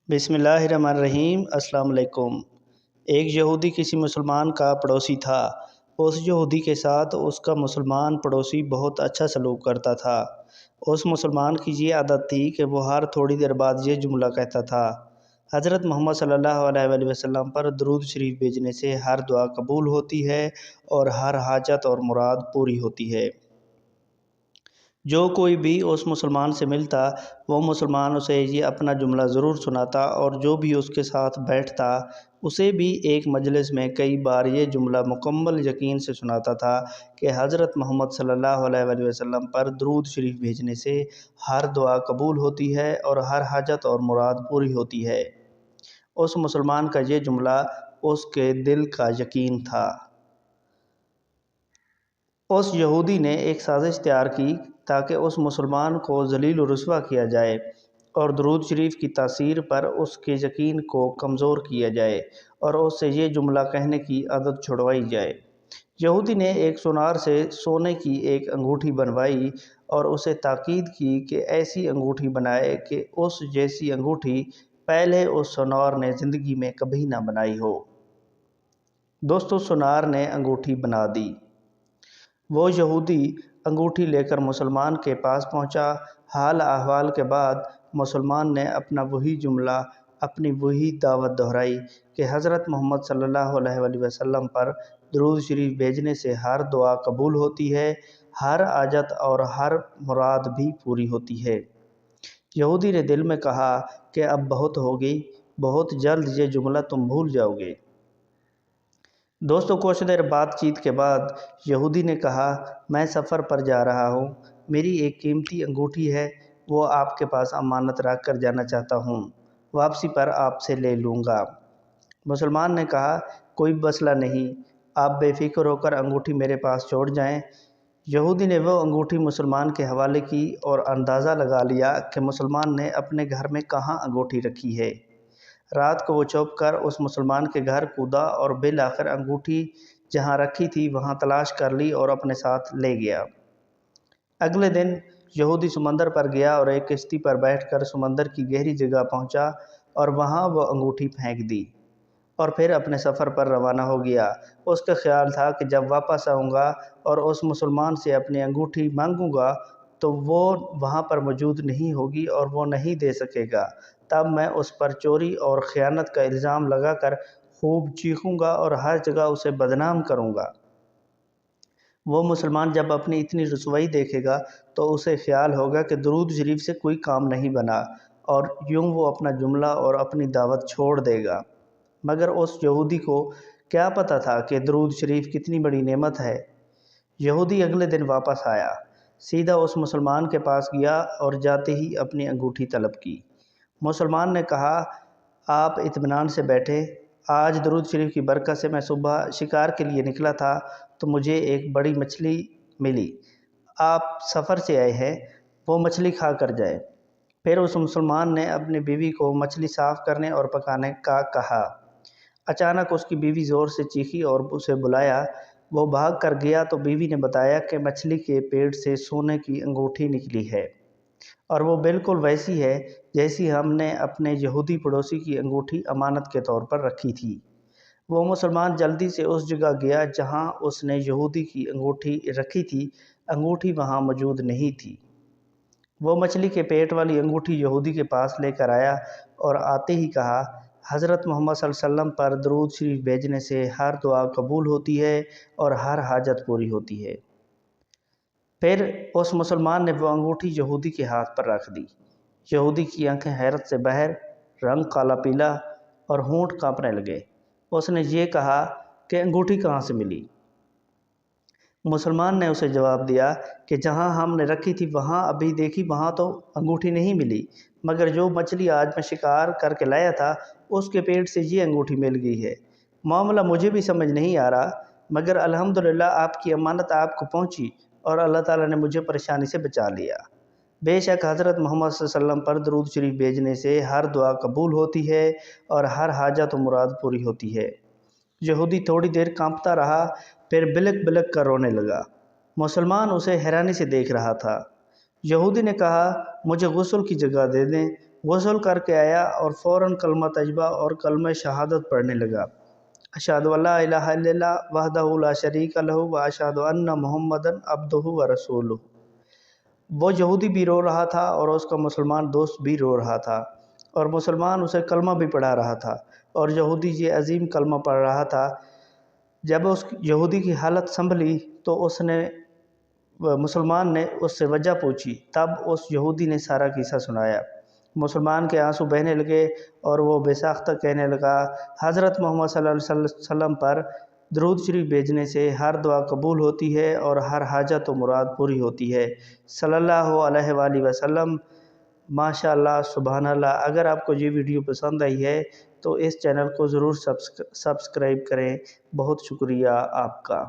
بسم اللہ الرحمن الرحیم۔ السلام علیکم۔ ایک یہودی کسی مسلمان کا پڑوسی تھا۔ اس یہودی کے ساتھ اس کا مسلمان پڑوسی بہت اچھا سلوک کرتا تھا۔ اس مسلمان کی یہ عادت تھی کہ وہ ہر تھوڑی دیر بعد یہ جملہ کہتا تھا: حضرت محمد صلی اللہ علیہ وآلہ وسلم پر درود شریف بھیجنے سے ہر دعا قبول ہوتی ہے اور ہر حاجت اور مراد پوری ہوتی ہے۔ جو کوئی بھی اس مسلمان سے ملتا وہ مسلمان اسے یہ اپنا جملہ ضرور سناتا، اور جو بھی اس کے ساتھ بیٹھتا اسے بھی ایک مجلس میں کئی بار یہ جملہ مکمل یقین سے سناتا تھا کہ حضرت محمد صلی اللہ علیہ وآلہ وسلم پر درود شریف بھیجنے سے ہر دعا قبول ہوتی ہے اور ہر حاجت اور مراد پوری ہوتی ہے۔ اس مسلمان کا یہ جملہ اس کے دل کا یقین تھا۔ اس یہودی نے ایک سازش تیار کی تاکہ اس مسلمان کو ذلیل و رسوا کیا جائے اور درود شریف کی تاثیر پر اس کے یقین کو کمزور کیا جائے اور اس سے یہ جملہ کہنے کی عادت چھڑوائی جائے۔ یہودی نے ایک سونار سے سونے کی ایک انگوٹھی بنوائی اور اسے تاکید کی کہ ایسی انگوٹھی بنائے کہ اس جیسی انگوٹھی پہلے اس سونار نے زندگی میں کبھی نہ بنائی ہو۔ دوستو، سونار نے انگوٹھی بنا دی۔ وہ یہودی انگوٹھی لے کر مسلمان کے پاس پہنچا۔ حال احوال کے بعد مسلمان نے اپنا وہی جملہ، اپنی وہی دعوت دہرائی کہ حضرت محمد صلی اللہ علیہ وآلہ وسلم پر درود شریف بھیجنے سے ہر دعا قبول ہوتی ہے، ہر حاجت اور ہر مراد بھی پوری ہوتی ہے۔ یہودی نے دل میں کہا کہ اب بہت ہوگی، بہت جلد یہ جملہ تم بھول جاؤ گے۔ دوستو، کچھ دیر بات چیت کے بعد یہودی نے کہا: میں سفر پر جا رہا ہوں، میری ایک قیمتی انگوٹھی ہے، وہ آپ کے پاس امانت رکھ کر جانا چاہتا ہوں، واپسی پر آپ سے لے لوں گا۔ مسلمان نے کہا: کوئی مسئلہ نہیں، آپ بے فکر ہو کر انگوٹھی میرے پاس چھوڑ جائیں۔ یہودی نے وہ انگوٹھی مسلمان کے حوالے کی اور اندازہ لگا لیا کہ مسلمان نے اپنے گھر میں کہاں انگوٹھی رکھی ہے۔ رات کو وہ چھپ کر اس مسلمان کے گھر کودا اور بالآخر انگوٹھی جہاں رکھی تھی وہاں تلاش کر لی اور اپنے ساتھ لے گیا۔ اگلے دن یہودی سمندر پر گیا اور ایک کشتی پر بیٹھ کر سمندر کی گہری جگہ پہنچا اور وہاں وہ انگوٹھی پھینک دی اور پھر اپنے سفر پر روانہ ہو گیا۔ اس کا خیال تھا کہ جب واپس آؤں گا اور اس مسلمان سے اپنی انگوٹھی مانگوں گا تو وہ وہاں پر موجود نہیں ہوگی اور وہ نہیں دے سکے گا، تب میں اس پر چوری اور خیانت کا الزام لگا کر خوب چیخوں گا اور ہر جگہ اسے بدنام کروں گا۔ وہ مسلمان جب اپنی اتنی رسوائی دیکھے گا تو اسے خیال ہوگا کہ درود شریف سے کوئی کام نہیں بنا، اور یوں وہ اپنا جملہ اور اپنی دعوت چھوڑ دے گا۔ مگر اس یہودی کو کیا پتہ تھا کہ درود شریف کتنی بڑی نعمت ہے۔ یہودی اگلے دن واپس آیا، سیدھا اس مسلمان کے پاس گیا اور جاتے ہی اپنی انگوٹھی طلب کی۔ مسلمان نے کہا: آپ اطمینان سے بیٹھے، آج درود شریف کی برکت سے میں صبح شکار کے لیے نکلا تھا تو مجھے ایک بڑی مچھلی ملی۔ آپ سفر سے آئے ہیں، وہ مچھلی کھا کر جائیں۔ پھر اس مسلمان نے اپنی بیوی کو مچھلی صاف کرنے اور پکانے کا کہا۔ اچانک اس کی بیوی زور سے چیخی اور اسے بلایا۔ وہ بھاگ کر گیا تو بیوی نے بتایا کہ مچھلی کے پیٹ سے سونے کی انگوٹھی نکلی ہے، اور وہ بالکل ویسی ہے جیسی ہم نے اپنے یہودی پڑوسی کی انگوٹھی امانت کے طور پر رکھی تھی۔ وہ مسلمان جلدی سے اس جگہ گیا جہاں اس نے یہودی کی انگوٹھی رکھی تھی، انگوٹھی وہاں موجود نہیں تھی۔ وہ مچھلی کے پیٹ والی انگوٹھی یہودی کے پاس لے کر آیا اور آتے ہی کہا: حضرت محمد صلی اللہ علیہ وسلم پر درود شریف بھیجنے سے ہر دعا قبول ہوتی ہے اور ہر حاجت پوری ہوتی ہے۔ پھر اس مسلمان نے وہ انگوٹھی یہودی کے ہاتھ پر رکھ دی۔ یہودی کی آنکھیں حیرت سے باہر، رنگ کالا پیلا اور ہونٹ کانپنے لگے۔ اس نے یہ کہا کہ انگوٹھی کہاں سے ملی؟ مسلمان نے اسے جواب دیا کہ جہاں ہم نے رکھی تھی وہاں ابھی دیکھی، وہاں تو انگوٹھی نہیں ملی، مگر جو مچھلی آج میں شکار کر کے لایا تھا اس کے پیٹ سے یہ انگوٹھی مل گئی ہے۔ معاملہ مجھے بھی سمجھ نہیں آ رہا، مگر الحمدللہ آپ کی امانت آپ کو پہنچی اور اللہ تعالیٰ نے مجھے پریشانی سے بچا لیا۔ بے شک حضرت محمد صلی اللہ علیہ وسلم پر درود شریف بھیجنے سے ہر دعا قبول ہوتی ہے اور ہر حاجت و مراد پوری ہوتی ہے۔ یہودی تھوڑی دیر کانپتا رہا، پھر بلک بلک کر رونے لگا۔ مسلمان اسے حیرانی سے دیکھ رہا تھا۔ یہودی نے کہا: مجھے غسل کی جگہ دے دیں، غسل کر کے آیا اور فوراً کلمہ طیبہ اور کلمہ شہادت پڑھنے لگا۔ اشہدو ان لا الہ الا اللہ وحدہ لا شریک لہ و اشہدو ان محمدًا عبدہ و رسولہ۔ وہ یہودی بھی رو رہا تھا اور اس کا مسلمان دوست بھی رو رہا تھا، اور مسلمان اسے کلمہ بھی پڑھا رہا تھا، اور یہودی یہ عظیم کلمہ پڑھ رہا تھا۔ جب اس یہودی کی حالت سنبھلی تو مسلمان نے اس سے وجہ پوچھی، تب اس یہودی نے سارا قصہ سنایا۔ مسلمان کے آنسو بہنے لگے اور وہ بے ساختہ کہنے لگا، حضرت محمد صلی اللہ علیہ وسلم پر درود شریف بھیجنے سے ہر دعا قبول ہوتی ہے اور ہر حاجت و مراد پوری ہوتی ہے، صلی اللہ علیہ وآلہ وسلم۔ ماشاء اللہ، سبحان اللہ۔ اگر آپ کو یہ ویڈیو پسند آئی ہے تو اس چینل کو ضرور سبسکرائب کریں۔ بہت شکریہ آپ کا۔